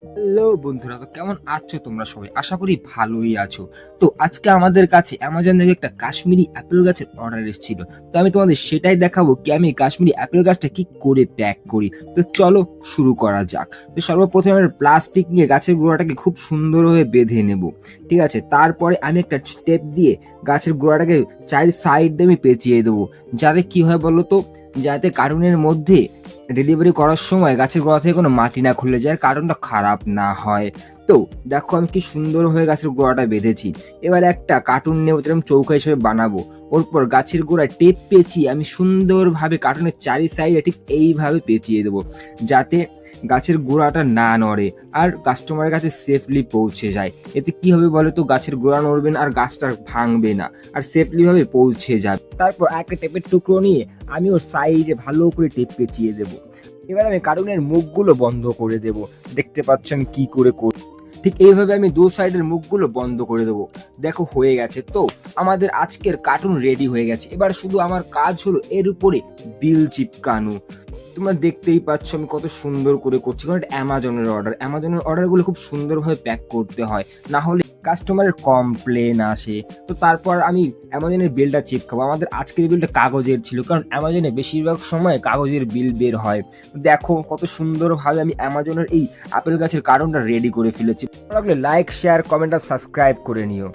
Hello বন্ধুরা, তো কেমন আছো তোমরা সবাই? আশা করি ভালোই আছো। তো আজকে আমাদের কাছে অ্যামাজন থেকে একটা কাশ্মীরি আপেল গাছের অর্ডার এসেছিল। তো আমি তোমাদের সেটাই দেখাবো কি আমি কাশ্মীরি আপেল গাছটা কি করে প্যাক করি। তো চলো শুরু করা যাক। তো সর্বপ্রথমে আমি প্লাস্টিক নিয়ে গাছের গোড়াটাকে খুব সুন্দরভাবে বেঁধে নেব। ঠিক আছে, তারপরে আমি একটা টেপ দিয়ে গাছের গোড়াটাকে চারি সাইড দিয়ে আমি পেঁচিয়ে দেবো, যাতে কি হয় বলো তো, যাতে কার্টুনের মধ্যে ডেলিভারি করার সময় গাছের গোড়া থেকে কোনো মাটি না খুলে যায়, আর কার্টুনটা খারাপ না হয়। তো দেখো আমি কি সুন্দর হয়ে গাছের গোড়াটা বেঁধেছি। এবার একটা কার্টুন নেব, যেটা আমি চৌকা হিসেবে বানাবো। ওর পর গাছের গোড়ায় টেপ পেঁচিয়ে আমি সুন্দরভাবে কার্টুনের চারি সাইডে ঠিক এইভাবে পেঁচিয়ে দেবো, যাতে গাছের গোড়াটা না নড়ে আর কাস্টমারের কাছে সেফলি পৌঁছে যায়। এতে কি হবে বলো তো, গাছের গোড়া নড়বে না আর গাছটা ভাঙবে না, আর সেফলি ভাবে পৌঁছে যাবে। তারপর একটা টেপের টুকরো নিয়ে আমি ওর সাইডে ভালো করে টেপ পেঁচিয়ে দেবো। এবার আমি কার্টুনের মুখগুলো বন্ধ করে দেব। দেখতে পাচ্ছ আমি কি করে করি। ঠিক এইভাবে আমি দু সাইডের মুখগুলো বন্ধ করে দেবো। দেখো হয়ে গেছে। তো আমাদের আজকের কার্টুন রেডি হয়ে গেছে। এবার শুধু আমার কাজ হলো এর উপরে বিল চিপকানো। তোমরা দেখতেই পাচ্ছ আমি কত সুন্দর করে করছি, কারণ এটা অ্যামাজনের অর্ডারগুলো খুব সুন্দরভাবে প্যাক করতে হয়, না হলে কাস্টমারের কমপ্লেন আসে। তো তারপর আমি অ্যামাজনের বিলটা চিপকাবো। আমাদের আজকের বিলটা কাগজের ছিল, কারণ অ্যামাজনে বেশিরভাগ সময় কাগজের বিল বের হয়। দেখো কত সুন্দরভাবে আমি অ্যামাজনের এই আপেল গাছের কার্টুনটা রেডি করে ফেলেছি। ভালো লাগলে লাইক, শেয়ার, কমেন্ট আর সাবস্ক্রাইব করে নিও।